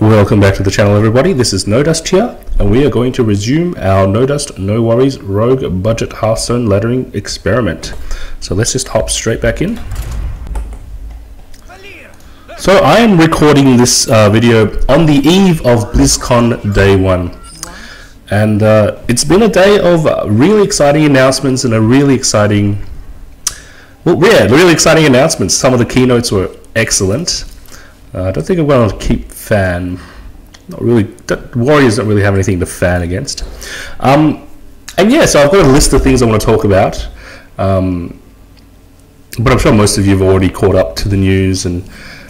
Welcome back to the channel, everybody. This is No Dust here, and we are going to resume our No Dust, No Worries Rogue Budget Hearthstone Laddering experiment. So let's just hop straight back in. So I am recording this video on the eve of BlizzCon Day 1. And it's been a day of really exciting announcements and a really exciting... really exciting announcements. Some of the keynotes were excellent. I don't think I'm going to keep fan. Not really. Warriors don't really have anything to fan against. And yeah, so I've got a list of things I want to talk about. But I'm sure most of you have already caught up to the news and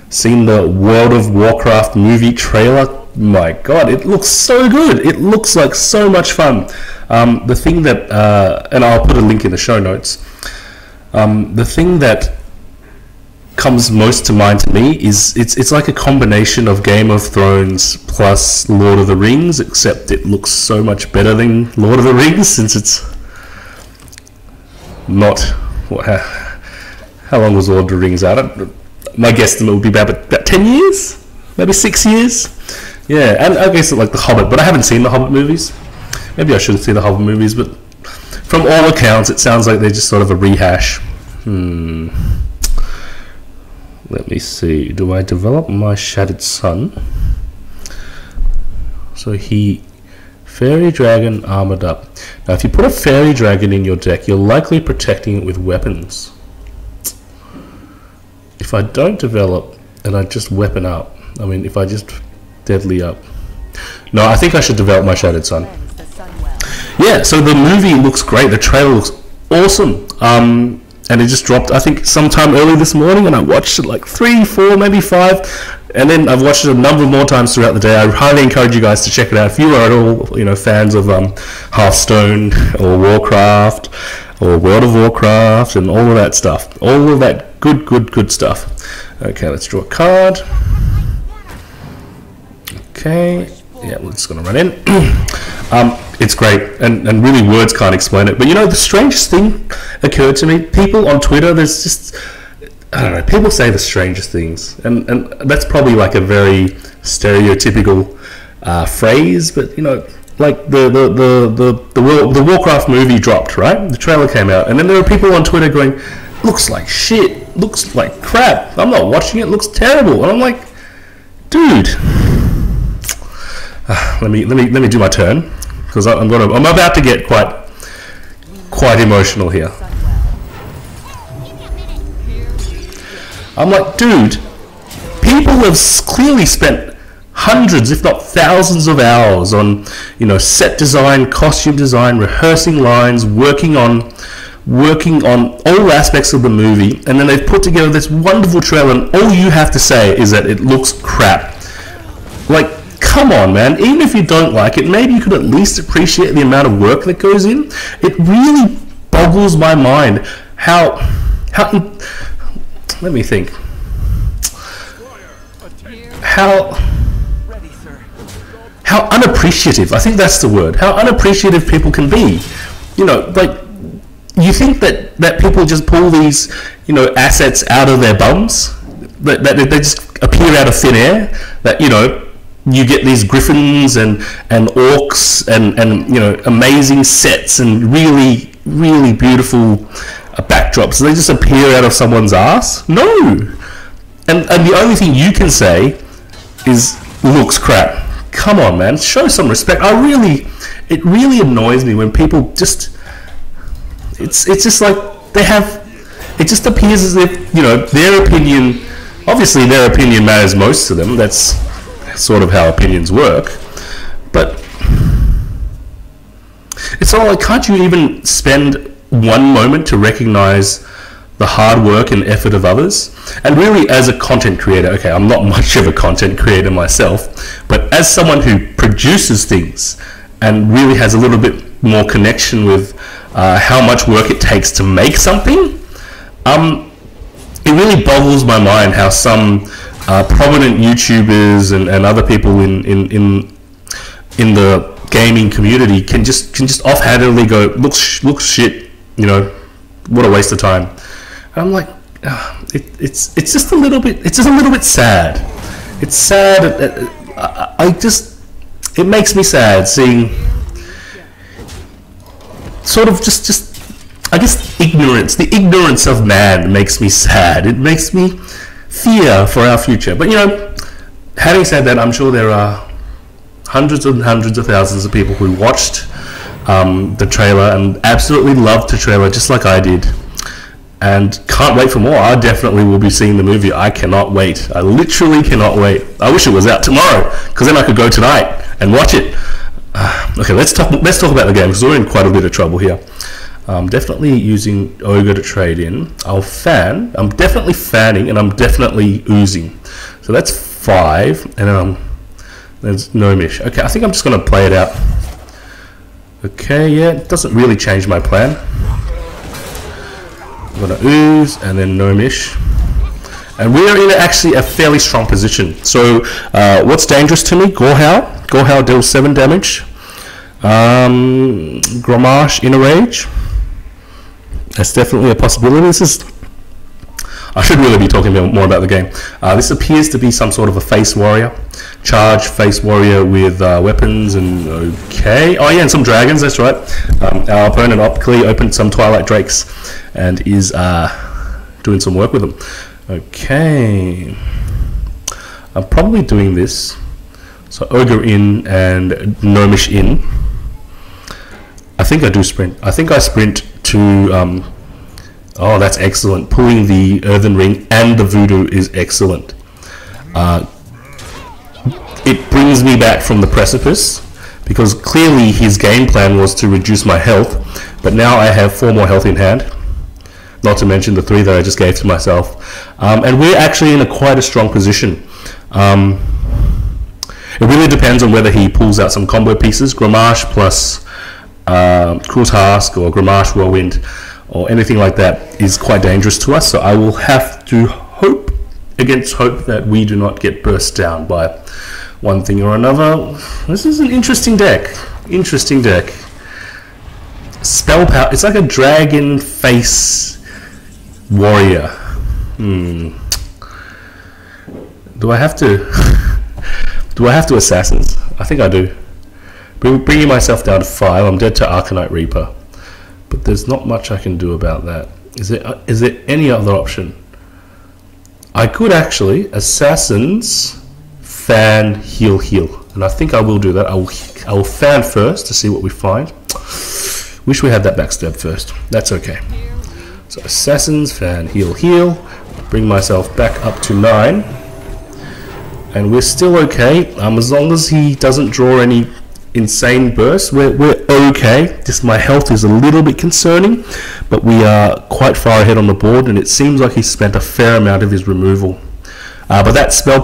seen the World of Warcraft movie trailer. My God, it looks so good. It looks like so much fun. The thing that, and I'll put a link in the show notes. The thing that comes most to mind to me is it's like a combination of Game of Thrones plus Lord of the Rings, except it looks so much better than Lord of the Rings since it's not. How long was Lord of the Rings out? My guesstimate would be about 10 years, maybe 6 years. Yeah, and I guess like The Hobbit, but I haven't seen the Hobbit movies. Maybe I should see the Hobbit movies, but from all accounts, it sounds like they're just sort of a rehash. Let me see. Do I develop my Shattered Sun? So Fairy Dragon armored up. Now, if you put a Fairy Dragon in your deck, you're likely protecting it with weapons. If I don't develop and I just weapon up, I mean, if I just deadly up. No, I think I should develop my Shattered Sun. Yeah, so the movie looks great. The trailer looks awesome. And it just dropped, I think, sometime early this morning, and I watched it like 3, 4, maybe 5, and then I've watched it a number more times throughout the day. I highly encourage you guys to check it out if you are at all, fans of Hearthstone or Warcraft or World of Warcraft and all of that stuff, all of that good stuff. Okay, let's draw a card. Okay. Yeah, we're just going to run in. It's great, and really words can't explain it. But the strangest thing occurred to me. People on Twitter, there's just, I don't know, people say the strangest things. And that's probably like a very stereotypical phrase, but like the Warcraft movie dropped, right? The trailer came out, and then there were people on Twitter going, looks like shit, looks like crap, I'm not watching it, looks terrible. And I'm like, dude, let me do my turn, because I'm about to get quite emotional here. I'm like, dude, people have clearly spent hundreds, if not thousands, of hours on set design, costume design, rehearsing lines, working on all aspects of the movie, and then they've put together this wonderful trailer, and all you have to say is that it looks crap. Like, come on, man. Even if you don't like it, maybe you could at least appreciate the amount of work that goes in. It really boggles my mind how let me think. How unappreciative, I think that's the word, how unappreciative people can be. Like, you think that people just pull these, assets out of their bums? That they just appear out of thin air? That, you get these griffins and orcs and amazing sets and really beautiful backdrops. They just appear out of someone's ass? No. And the only thing you can say is looks crap. Come on, man. Show some respect. It really annoys me when people just. It's just like they have. It just appears as if their opinion. Obviously, their opinion matters most to them. That's sort of how opinions work, but it's all like, can't you even spend one moment to recognize the hard work and effort of others? And really, as a content creator, okay, I'm not much of a content creator myself, but as someone who produces things and really has a little bit more connection with how much work it takes to make something, it really boggles my mind how some prominent YouTubers and other people in the gaming community can just offhandedly go, looks shit, what a waste of time. And I'm like, it's just a little bit sad. It's sad it makes me sad seeing sort of just I guess ignorance. The ignorance of man makes me sad. It makes me fear for our future. But you know, having said that, I'm sure there are hundreds and hundreds of thousands of people who watched the trailer and absolutely loved the trailer just like I did, and can't wait for more. I definitely will be seeing the movie. I cannot wait. I literally cannot wait. I wish it was out tomorrow, because then I could go tonight and watch it. Okay, let's talk about the game, because we're in quite a bit of trouble here. I'm definitely using Ogre to trade in. I'll fan. I'm definitely fanning, and I'm definitely oozing. So that's 5, and there's no mish. Okay, I think I'm just going to play it out. Okay, yeah, it doesn't really change my plan. I'm going to ooze, and then no mish. And we are in actually a fairly strong position. So what's dangerous to me? Gorehowl. Gorehowl deals 7 damage. Grommash in a rage. That's definitely a possibility. I should really be talking more about the game. This appears to be some sort of a face warrior. Charge face warrior with weapons and okay. Oh yeah, and some dragons, that's right. Our opponent optically opened some Twilight Drakes and is doing some work with them. Okay. I'm probably doing this. So Ogre in and Gnomish in. I think I do sprint. I think I sprint to oh, that's excellent. Pulling the Earthen Ring and the Voodoo is excellent. It brings me back from the precipice, because clearly his game plan was to reduce my health, but now I have 4 more health in hand, not to mention the 3 that I just gave to myself. And we're actually in quite a strong position. It really depends on whether he pulls out some combo pieces, Grommash plus Cruel Task or Grommash Whirlwind or anything like that is quite dangerous to us. So I will have to hope against hope that we do not get burst down by one thing or another. This is an interesting deck. Interesting deck. Spell power. It's like a dragon face warrior. Do I have to? Do I have to assassins? I think I do. Bringing myself down to 5. I'm dead to Arcanite Reaper, but there's not much I can do about that. Is there any other option? I could actually assassins, fan, heal, and I think I will do that. I will fan first to see what we find. Wish we had that backstab first. That's okay. So assassins, fan, heal. Bring myself back up to 9, and we're still okay. As long as he doesn't draw any insane bursts, we're okay. Just my health is a little bit concerning, but we are quite far ahead on the board, and it seems like he spent a fair amount of his removal. But that spell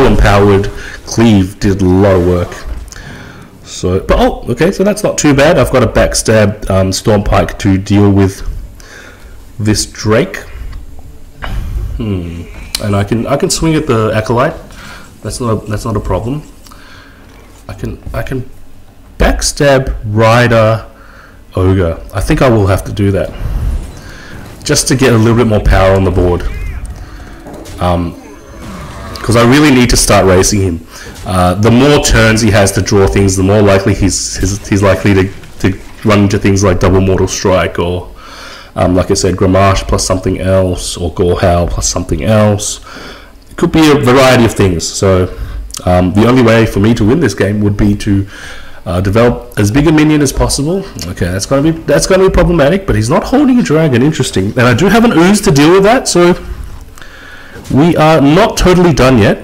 empowered cleave did a lot of work. So, but oh, okay, so that's not too bad. I've got a backstab Stormpike to deal with this Drake. And I can swing at the Acolyte. That's not a problem. I can backstab Rider Ogre. I think I will have to do that just to get a little bit more power on the board, because I really need to start racing him. The more turns he has to draw things, the more likely he's likely to run into things like double Mortal Strike, or like I said, Grommash plus something else, or Gorehowl plus something else. It could be a variety of things. So the only way for me to win this game would be to develop as big a minion as possible. Okay, that's going to be problematic, but he's not holding a dragon. Interesting. And I do have an ooze to deal with that, so we are not totally done yet.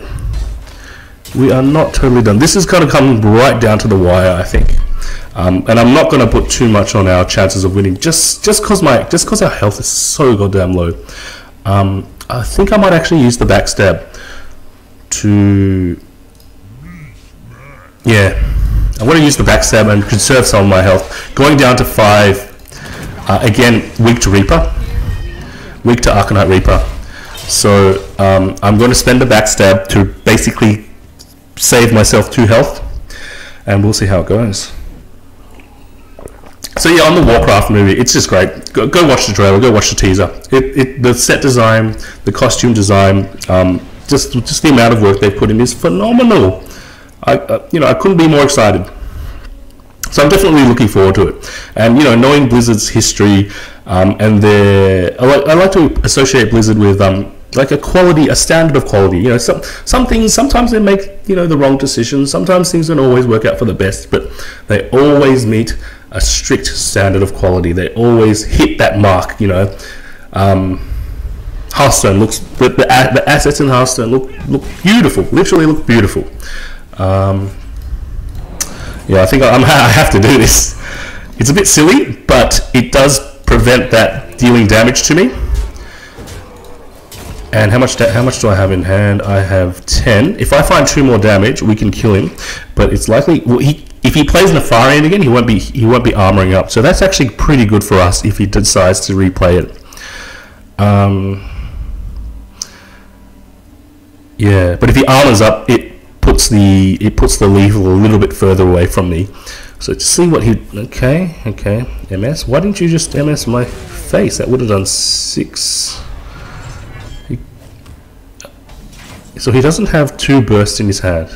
We are not totally done. This is going to come right down to the wire, I think. And I'm not going to put too much on our chances of winning, just because our health is so goddamn low. I think I might actually use the backstab to, yeah, I want to use the backstab and conserve some of my health. Going down to 5, again, weak to Reaper, weak to Arcanite Reaper. So I'm going to spend the backstab to basically save myself 2 health, and we'll see how it goes. So yeah, on the Warcraft movie, it's just great. Go watch the trailer, go watch the teaser. The set design, the costume design, just the amount of work they've put in is phenomenal. I couldn't be more excited. So I'm definitely looking forward to it. And knowing Blizzard's history, and I like to associate Blizzard with like a standard of quality. Some things, sometimes they make the wrong decisions. Sometimes things don't always work out for the best, but they always meet a strict standard of quality. They always hit that mark. Hearthstone looks, the assets in Hearthstone look beautiful. Literally look beautiful. Yeah, I think I have to do this. It's a bit silly, but it does prevent that dealing damage to me. And how much do I have in hand? I have 10. If I find 2 more damage, we can kill him. But it's likely, well, if he plays Nefarian again, he won't be armoring up. So that's actually pretty good for us if he decides to replay it. Yeah, but if he armors up, it puts the lethal a little bit further away from me. So to see what he, okay, MS. Why didn't you just MS my face? That would have done 6. So he doesn't have 2 bursts in his hand.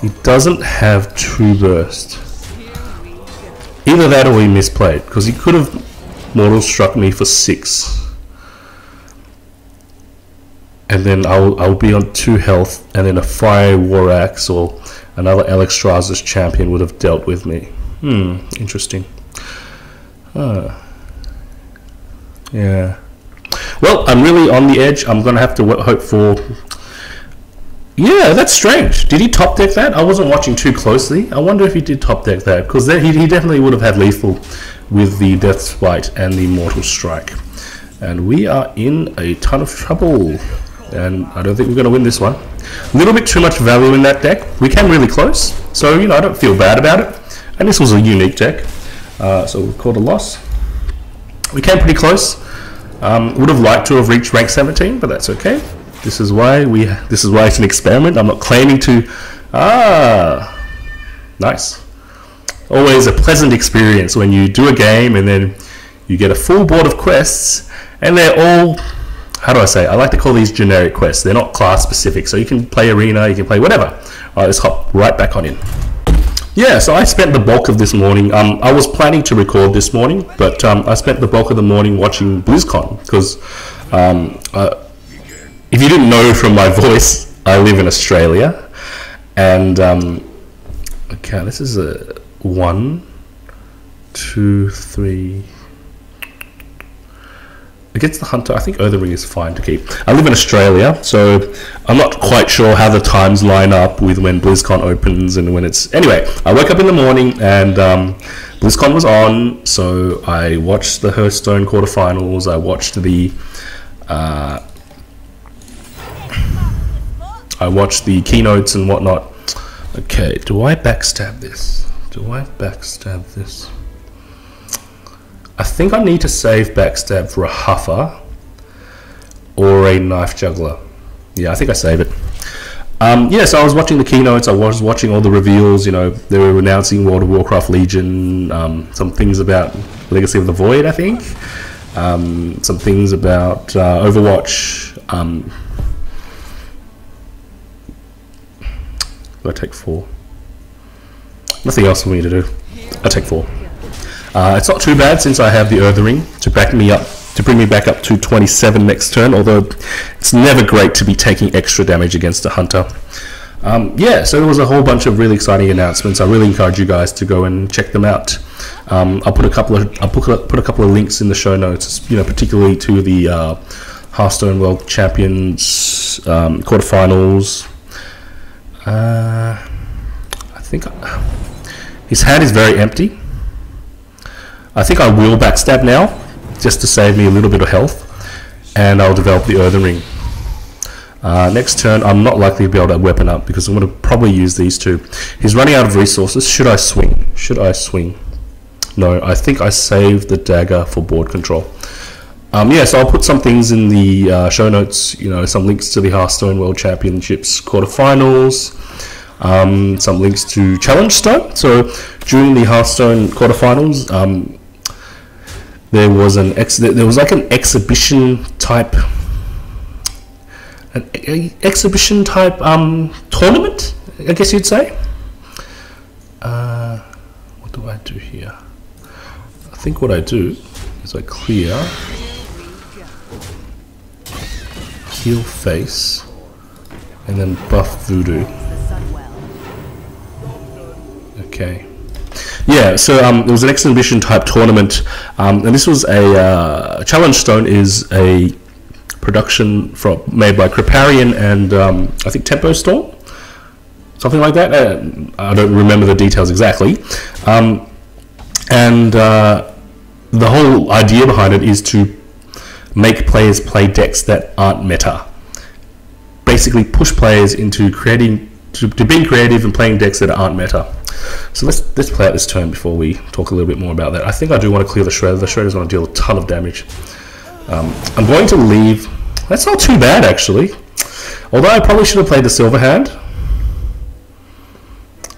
He doesn't have 2 bursts. Either that or he misplayed, because he could have mortal struck me for 6. And then I'll be on 2 health, and then a Fire War Axe or another Alexstrasza's champion would have dealt with me. Interesting. Yeah. Well, I'm really on the edge. I'm going to have to hope for... Yeah, that's strange. Did he top deck that? I wasn't watching too closely. I wonder if he did top deck that, because he definitely would have had lethal with the Death Spite and the Mortal Strike. And we are in a ton of trouble. And I don't think we're going to win this one. A little bit too much value in that deck. We came really close, so I don't feel bad about it. And this was a unique deck, so we called a loss. We came pretty close. Would have liked to have reached rank 17, but that's okay. This is why it's an experiment. I'm not claiming to. Nice. Always a pleasant experience when you do a game and then you get a full board of quests, and they're all, how do I say? I like to call these generic quests. They're not class specific, so you can play arena, you can play whatever. All right, let's hop right back on in. Yeah, so I spent the bulk of this morning, I was planning to record this morning, but I spent the bulk of the morning watching BlizzCon, because if you didn't know from my voice, I live in Australia, and okay, this is a 1, 2, 3... Against the Hunter, I think Earthen Ring is fine to keep. I live in Australia, so I'm not quite sure how the times line up with when BlizzCon opens and when it's... Anyway, I woke up in the morning and BlizzCon was on, so I watched the Hearthstone quarterfinals, I watched the keynotes and whatnot. Okay, do I backstab this? I think I need to save backstab for a Huffer or a Knife Juggler. Yeah, I think I save it. Yeah, so I was watching the keynotes, I was watching all the reveals, they were announcing World of Warcraft Legion, some things about Legacy of the Void, I think, some things about Overwatch. Do I take 4? Nothing else for me to do. I take 4. It's not too bad since I have the Earthen Ring to back me up, to bring me back up to 27 next turn, although it's never great to be taking extra damage against a Hunter. Yeah, so there was a whole bunch of really exciting announcements. I really encourage you guys to go and check them out. I'll put a couple of links in the show notes, particularly to the Hearthstone World Champions quarterfinals. I think his hand is very empty. I think I will backstab now, just to save me a little bit of health, and I'll develop the Earthen Ring. Next turn, I'm not likely to be able to weapon up, because I'm going to probably use these two. He's running out of resources. Should I swing? No, I think I saved the dagger for board control. Yeah, so I'll put some things in the show notes, some links to the Hearthstone World Championships quarterfinals, some links to Challengestone. So during the Hearthstone quarterfinals, there was like an exhibition type. an exhibition type tournament, I guess you'd say. What do I do here? I think what I do is I clear, heal face, and then buff voodoo. Okay. Yeah, so it was an exhibition type tournament, and this was a Challengestone is a production made by Kriparian and I think Tempo Storm, something like that. I don't remember the details exactly. And the whole idea behind it is to make players play decks that aren't meta. Basically, push players into being creative and playing decks that aren't meta. So let's play out this turn before we talk a little bit more about that. I think I do want to clear the Shredder. The Shredder's going to deal a ton of damage. I'm going to leave. That's not too bad actually. Although I probably should have played the silver hand.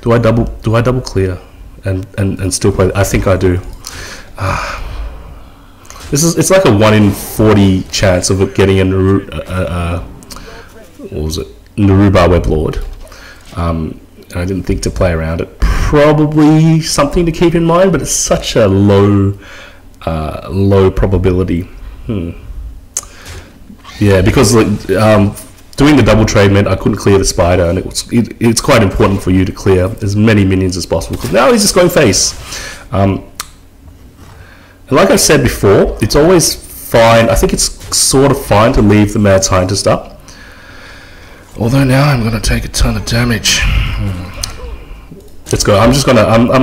Do I double clear and still play? I think I do. It's like a 1 in 40 chance of it getting a what was it? Naruba Weblord. I didn't think to play around it. Probably something to keep in mind, but it's such a low probability. Yeah, because doing the double trade meant I couldn't clear the spider, and it's quite important for you to clear as many minions as possible, because now he's just going face. And like I said before, it's always fine. I think it's sort of fine to leave the Mad Scientist up. Although now I'm going to take a ton of damage. Let's go. I'm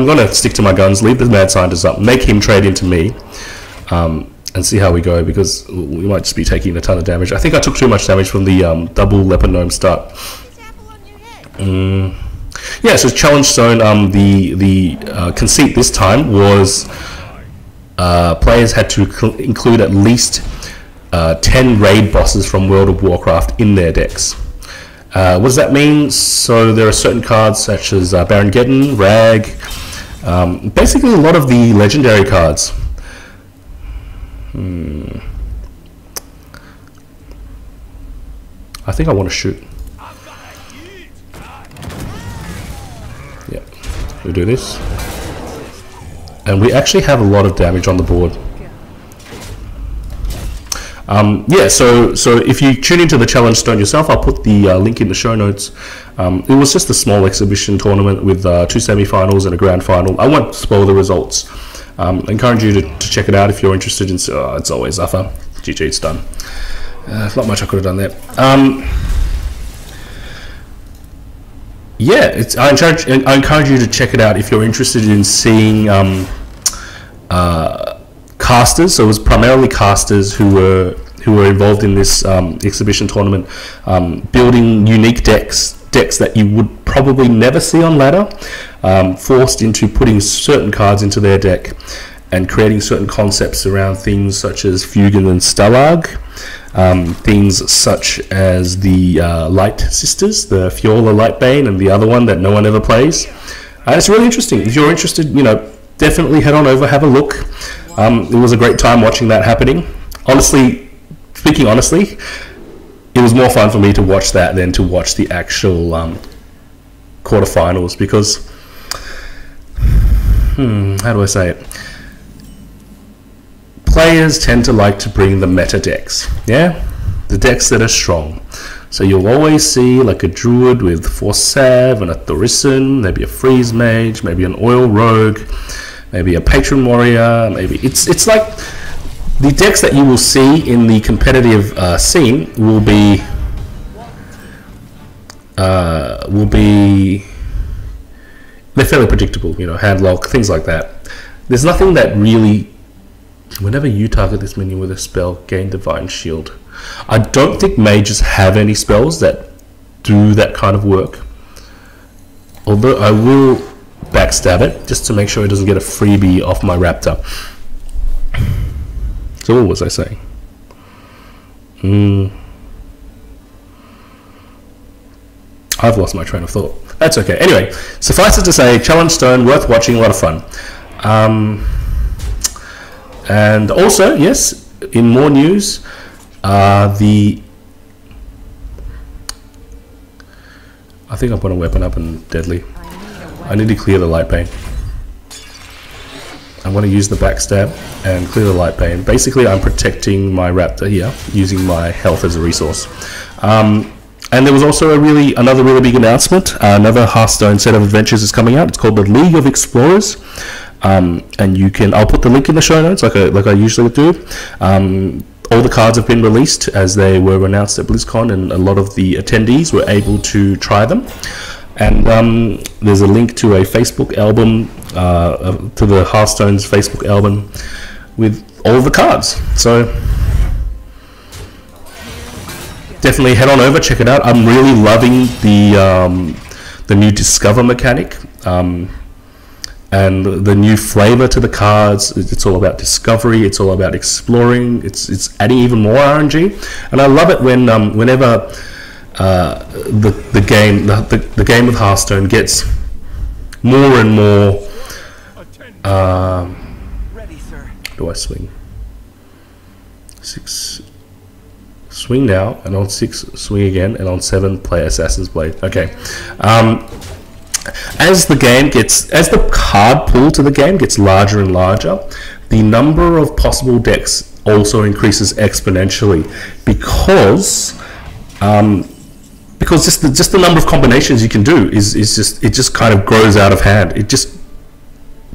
going to stick to my guns, leave the Mad Scientist up, make him trade into me, and see how we go, because we might just be taking a ton of damage. I think I took too much damage from the double Leopard Gnome start. Yeah, so Challengestone, the conceit this time was players had to include at least 10 raid bosses from World of Warcraft in their decks. What does that mean? So there are certain cards such as Baron Geddon, Rag, basically a lot of the legendary cards. I think I want to shoot. Yeah, we'll do this. And we actually have a lot of damage on the board. Yeah, so if you tune into the Challengestone yourself, I'll put the link in the show notes. It was just a small exhibition tournament with 2 semi-finals and a grand final. I won't spoil the results. I encourage you to check it out if you're interested in. It's always Zuffer. GG, it's done. Not much I could have done there. Yeah, I encourage you to check it out if you're interested in seeing casters. So it was primarily casters who were involved in this exhibition tournament, building unique decks that you would probably never see on ladder, forced into putting certain cards into their deck and creating certain concepts around things such as Fugen and Stalag, things such as the Light Sisters, the Fiola Lightbane, and the other one that no one ever plays. And it's really interesting. If you're interested, definitely head on over, have a look. It was a great time watching that happening. Honestly, speaking honestly, it was more fun for me to watch that than to watch the actual quarterfinals, because how do I say it? Players tend to like to bring the meta decks, yeah? The decks that are strong. So you'll always see like a Druid with 4 Sav and a Thaurissan, maybe a Freeze Mage, maybe an Oil Rogue, maybe a Patron Warrior, maybe it's like the decks that you will see in the competitive scene will be they're fairly predictable, handlock, things like that. There's nothing that really, whenever you target this minion with a spell, gain Divine Shield. I don't think mages have any spells that do that kind of work, although I will backstab it just to make sure it doesn't get a freebie off my Raptor. So what was I saying? I've lost my train of thought. That's okay. Anyway, suffice it to say, Challengestone, worth watching, a lot of fun. And also, yes, in more news, the I think I'm putting a weapon up and deadly. I need to clear the light bane. I'm going to use the backstab and clear the light bane. Basically, I'm protecting my raptor here, using my health as a resource. And there was also another really big announcement. Another Hearthstone set of adventures is coming out. It's called the League of Explorers. And I'll put the link in the show notes like I usually do. All the cards have been released as they were announced at BlizzCon, and a lot of the attendees were able to try them. And there's a link to a Facebook album, to the Hearthstone's Facebook album with all the cards. So definitely head on over, check it out. I'm really loving the new Discover mechanic. And the new flavor to the cards. It's all about discovery. It's all about exploring. It's adding even more RNG, and I love it when whenever the game of Hearthstone gets more and more. Do I swing? 6. Swing now, and on 6 swing again, and on 7 play Assassin's Blade. Okay. As the card pool to the game gets larger and larger, the number of possible decks also increases exponentially because just the number of combinations you can do is just kind of grows out of hand. It just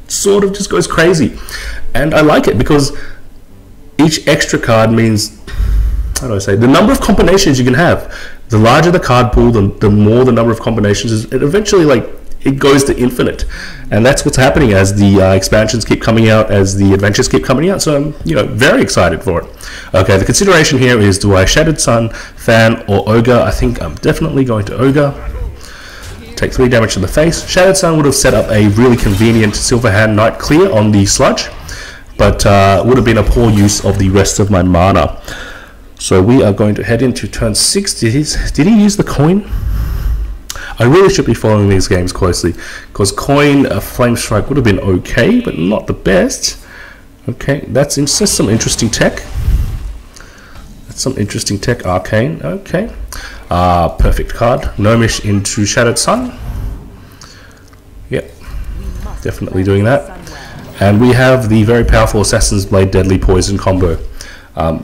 sort of just goes crazy, and I like it because each extra card means, how do I say, the number of combinations you can have. The larger the card pool, the more the number of combinations is. It eventually, like, it goes to infinite, and that's what's happening as the expansions keep coming out, as the adventures keep coming out. So I'm, very excited for it. Okay, the consideration here is: do I Shattered Sun, Fan, or Ogre? I think I'm definitely going to Ogre. Take 3 damage to the face. Shattered Sun would have set up a really convenient Silverhand Knight clear on the sludge, but would have been a poor use of the rest of my mana. So we are going to head into turn 6. Did he use the coin? I really should be following these games closely, because coin Flame Strike would have been okay, but not the best. Okay, that's just some interesting tech. That's some interesting tech. Arcane. Okay. Perfect card. Gnomish into Shattered Sun. Yep. Definitely doing that. And we have the very powerful Assassin's Blade Deadly Poison combo.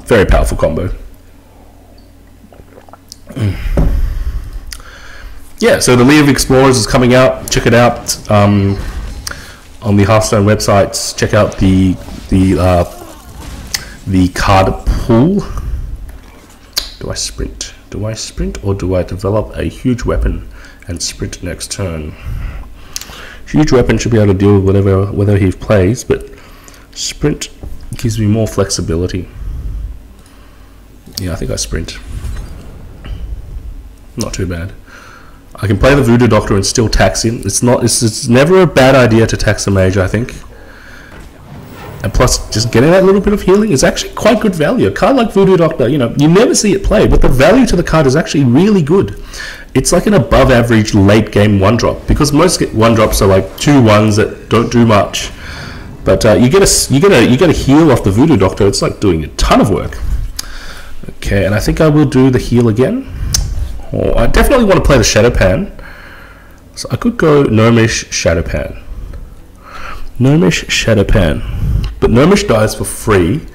Very powerful combo. Yeah, so the League of Explorers is coming out. Check it out on the Hearthstone websites. Check out the card pool. Do I sprint? Do I sprint, or do I develop a huge weapon and sprint next turn? Huge weapon should be able to deal with whatever he plays, but sprint gives me more flexibility. Yeah, I think I sprint. Not too bad. I can play the Voodoo Doctor and still tax him. It's never a bad idea to tax a mage, I think. And plus, just getting that little bit of healing is actually quite good value. A card like Voodoo Doctor, you never see it played, but the value to the card is actually really good. It's like an above average late game 1-drop, because most 1-drops are like 2 1s that don't do much. But you get a heal off the Voodoo Doctor. It's like doing a ton of work. Okay, and I think I will do the heal again. Oh, I definitely want to play the Shadowpan, so I could go Gnomish Shadowpan. Gnomish Shadowpan, but Gnomish dies for free,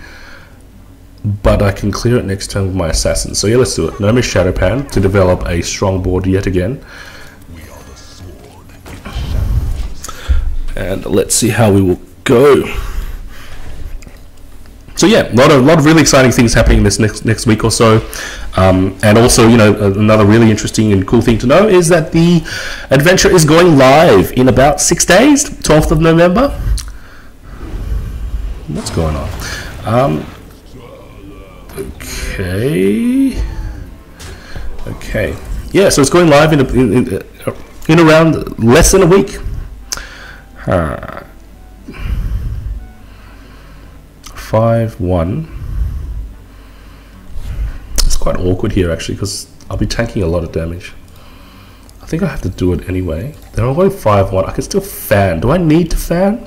but I can clear it next turn with my assassin. So yeah, let's do it. Gnomish Shadowpan to develop a strong board yet again, and let's see how we will go. So yeah, a lot of really exciting things happening this next week or so, and also another really interesting and cool thing to know is that the adventure is going live in about 6 days, 12th of November. What's going on? Okay, yeah. So it's going live in around less than a week. 5-1. It's quite awkward here actually, because I'll be tanking a lot of damage. I think I have to do it anyway. Then I'm going 5-1. I can still fan. Do I need to fan?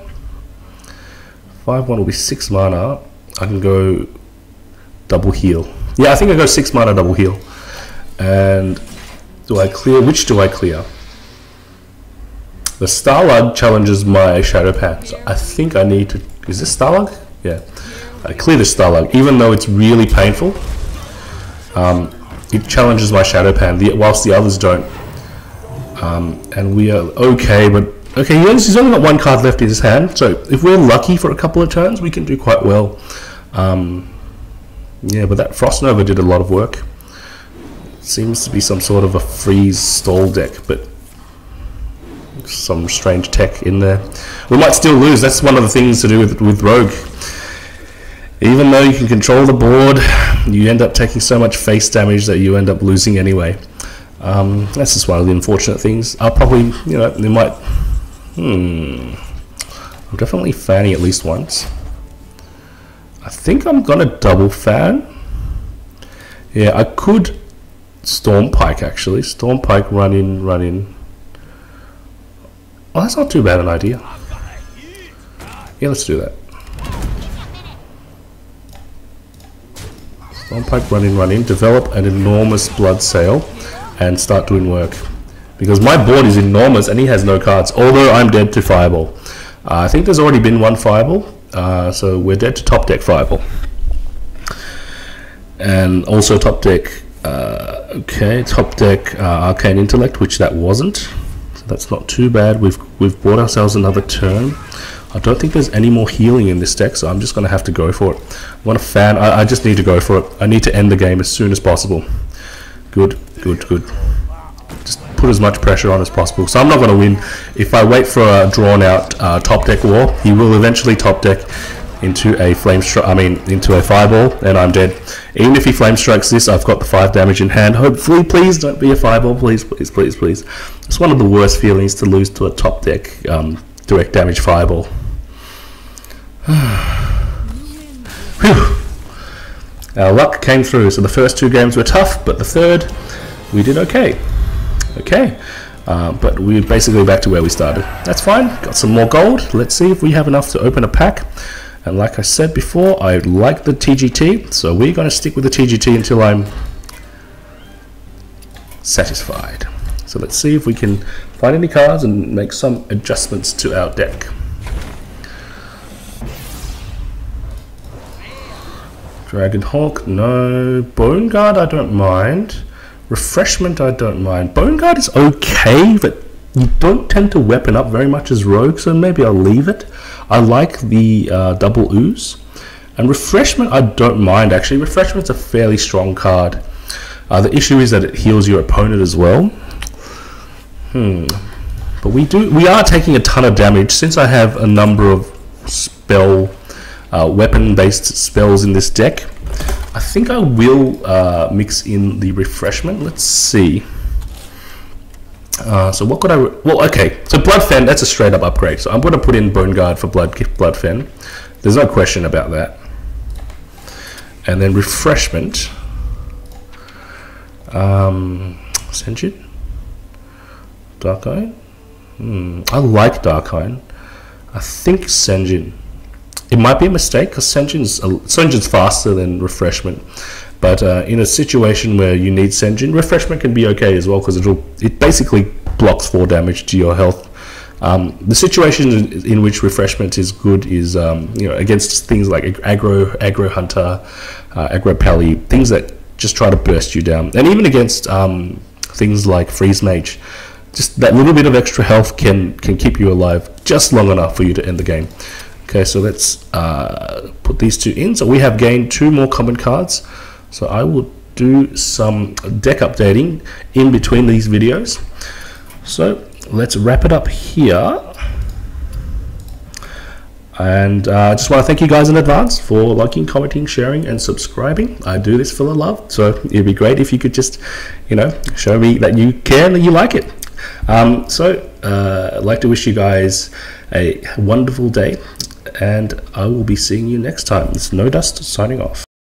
5-1 will be 6 mana. I can go double heal. Yeah, I think I go 6 mana double heal. And Do I clear? Which do I clear? The Starlug challenges my Shadow Pan. So I think I need to... Is this Starlug? Yeah. I clear the Starlug, even though it's really painful. It challenges my Shadow Pan, whilst the others don't. And we are okay, but... Okay, he's only got one card left in his hand, so if we're lucky for a couple of turns, we can do quite well. Yeah, but that Frost Nova did a lot of work. Seems to be some sort of a freeze stall deck, but some strange tech in there. We might still lose. That's one of the things to do with Rogue. Even though you can control the board, you end up taking so much face damage that you end up losing anyway. That's just one of the unfortunate things. I'll probably, you know, they might... I'm definitely fanning at least once. I think I'm gonna double fan. Yeah, I could Storm Pike actually. Storm Pike, run in, run in. Oh, that's not too bad an idea. Yeah, let's do that. Storm Pike, run in, develop an enormous blood sail and start doing work. Because my board is enormous and he has no cards, although I'm dead to Fireball. I think there's already been one Fireball, so we're dead to top deck Fireball. And also top deck, okay, top deck Arcane Intellect, which that wasn't. So that's not too bad. We've bought ourselves another turn. I don't think there's any more healing in this deck, so I'm just going to have to go for it. I want a fan. I just need to go for it. I need to end the game as soon as possible. Good, good, good. Just put as much pressure on as possible. So I'm not going to win. If I wait for a drawn-out top deck war, he will eventually top deck into a into a Fireball, and I'm dead. Even if he flame strikes this, I've got the 5 damage in hand. Hopefully, please don't be a Fireball. Please, please, please, please. It's one of the worst feelings to lose to a top deck direct damage Fireball. Whew. Our luck came through. So the first 2 games were tough, but the third we did okay. Okay, but we're basically back to where we started. That's fine. Got some more gold. Let's see if we have enough to open a pack. And like I said before, I like the TGT, so we're going to stick with the TGT until I'm satisfied. So let's see if we can find any cards and make some adjustments to our deck. Dragonhawk, no. Bone Guard, I don't mind. Refreshment, I don't mind. Bone Guard is okay, but you don't tend to weapon up very much as Rogue, so maybe I'll leave it. I like the double ooze. And Refreshment, I don't mind actually. Refreshment's a fairly strong card. The issue is that it heals your opponent as well. But we are taking a ton of damage. Since I have a number of weapon-based spells in this deck, I think I will mix in the Refreshment. Let's see. So what could I... Well, okay. So Bloodfen, that's a straight up upgrade. So I'm going to put in Bone Guard for Bloodfen. There's no question about that. And then Refreshment. Senjin? Darkeye? I like Darkeye. I think Senjin. It might be a mistake because Senjin's faster than Refreshment. But in a situation where you need Senjin, Refreshment can be okay as well because it basically blocks 4 damage to your health. The situation in which Refreshment is good is you know, against things like aggro hunter, aggro pally, things that just try to burst you down, and even against things like freeze mage. Just that little bit of extra health can keep you alive just long enough for you to end the game. Okay, so let's put these 2 in. So we have gained 2 more common cards. So I will do some deck updating in between these videos. So let's wrap it up here. And I just want to thank you guys in advance for liking, commenting, sharing, and subscribing. I do this for the love, so it'd be great if you could just, you know, show me that you care and that you like it. I'd like to wish you guys a wonderful day, and I will be seeing you next time. It's No Dust signing off.